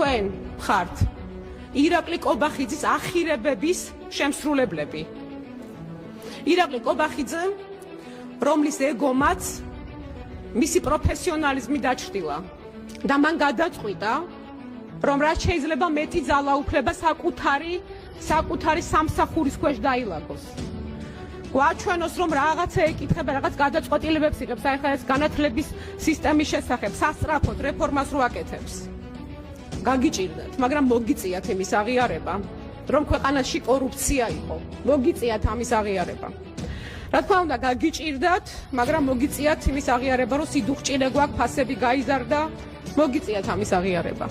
თქვენ ხართ ირაკლი კობახიძის ახირებების შემსრულებლები. ირაკლი კობახიძე, რომლის ეგომაც მისი პროფესიონალიზმი დაჩრდილა და მან გადაწყვიტა, რომ რაც შეიძლება მეტი ძალაუფლება საკუთარი სამსახურის ქვეშ დაილაგოს. გვაჩვენოს, რომ რაღაცა ეკითხება, რაღაც გადაწყვეტილებებს იღებს, აი ხა ეს განათლების სისტემის შესახებ, სასწრაფოდ რეფორმას რო აკეთებს. გაგიჭირდათ, მაგრამ მოგიწიათ იმის აღიარება, რომ ქვეყანაში კორუფცია იყო. მოგიწიათ ამის აღიარება. რა თქმა უნდა, გაგიჭირდათ, მაგრამ მოგიწიათ იმის აღიარება, რომ სიდუხჭირე გვაქვს, ფასები გაიზარდა, მოგიწიათ ამის აღიარება.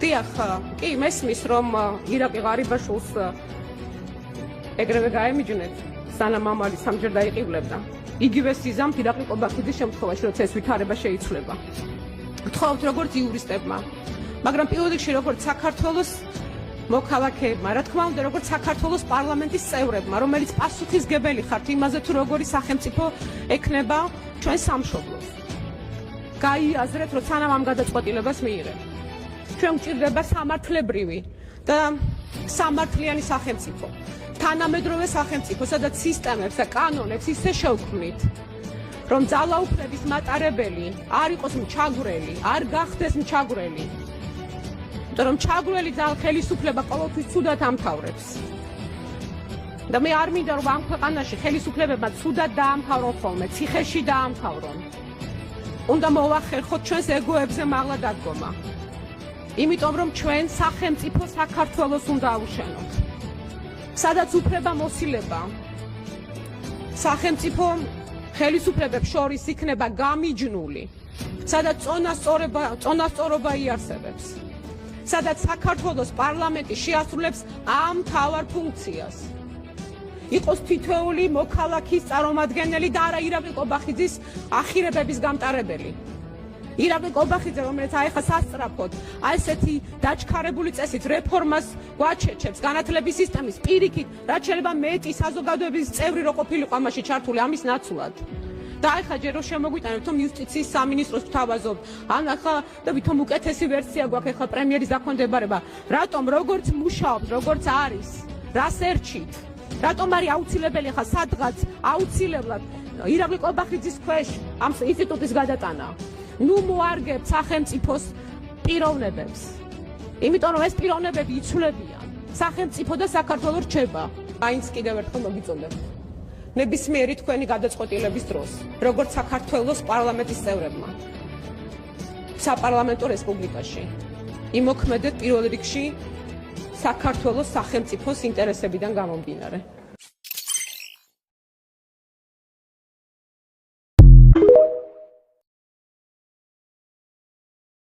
დიახ, კი, მესმის, რომ ირაკლი ღარიბაშვილს ეგრევე გაემიჯნეთ, სანამ მამალი სამჯერ დაიყივლებდა. იგივე სიზამთ ირაკლი კობახიძის შემთხვევაში, როცა ეს ვითარება შეიცვლება. გთხოვთ როგორც იურისტებმა, მაგრამ პირველ რიგში როგორც საქართველოს მოქალაქეებმა, რა თქმა უნდა, როგორც საქართველოს პარლამენტის წევრებმა, რომელიც პასუხისგებელი ხართ იმაზე, თუ როგორი სახელმწიფო ექნება ჩვენ სამშობლოს. გაიაზრეთ, რომ სანამ ამ გადაწყვეტილებას მიიღებთ. ჩვენ გვჭირდება სამართლებრივი და სამართლიანი სახელმწიფო. თანამედროვე სახელმწიფო, სადაც სისტემებს და კანონებს ისე შევქმნით, რომ ძალაუფლების მატარებელი არ იყოს მჩაგვრელი, არ გახდეს მჩაგვრელი. იმიტომ რომ ჩაგვრელი ხელისუფლება ყოველთვის ცუდად ამთავრებს. და მე არ მინდა რომ ამ ქვეყანაში ხელისუფლებებმა ცუდად დაამთავრონ ხოლმე, ციხეში დაამთავრონ. უნდა მოვახერხოთ ჩვენს ეგოებზე მაღლა დადგომა. იმიტომ რომ ჩვენ სახელმწიფო საქართველოს უნდა აუშენოთ. სადაც უფლება მოსილება სახელმწიფო ხელისუფლებებს შორის იქნება გამიჯნული, სადაც წონასწორობა იარსებებს, სადაც საქართველოს პარლამენტი შეასრულებს ამ მთავარ ფუნქციას. იყოს თითოეული მოქალაქის წარმომადგენელი და არა ირაკლი კობახიძის ახირებების გამტარებელი. ირაკლი კობახიძე, რომელიც აი ხა სასწრაფოდ აი ესეთი დაჩქარებული წესით რეფორმას გვაჩეჩებს განათლების სისტემის პირიქით, რაც შეიძლება მეტი საზოგადოების წევრი რო ყოფილიყო ამაში ჩართული ამის ნაცვლად. და აი ხა ჯერ რომ შემოგვიტანებთ, რომ იუსტიციის სამინისტროს ვთავაზობთ, ან ახლა და ვითომ უკეთესი ვერსია გვაქვს ახლა პრემიერის დაქვემდებარება, რატომ როგორც მუშაობთ, როგორც არის, რას ერჩით, რატომ არის აუცილებელი ახლა სადღაც აუცილებლად ირაკლი კობახიძის ქვეშ ამ ინსტიტუტის გადატანა. ნუ მოარგებთ სახელმწიფოს პიროვნებებს. იმიტომ რომ ეს პიროვნებები იცვლებიან. სახელმწიფო და საქართველო რჩება. მაინც კიდევ ერთხელ მოგიწონებთ. ნებისმიერი თქვენი გადაწყვეტილების დროს, როგორც საქართველოს პარლამენტის წევრებმა, საპარლამენტო რესპუბლიკაში, იმოქმედეთ პირველ რიგში საქართველოს სახელმწიფოს ინტერესებიდან გამომდინარე.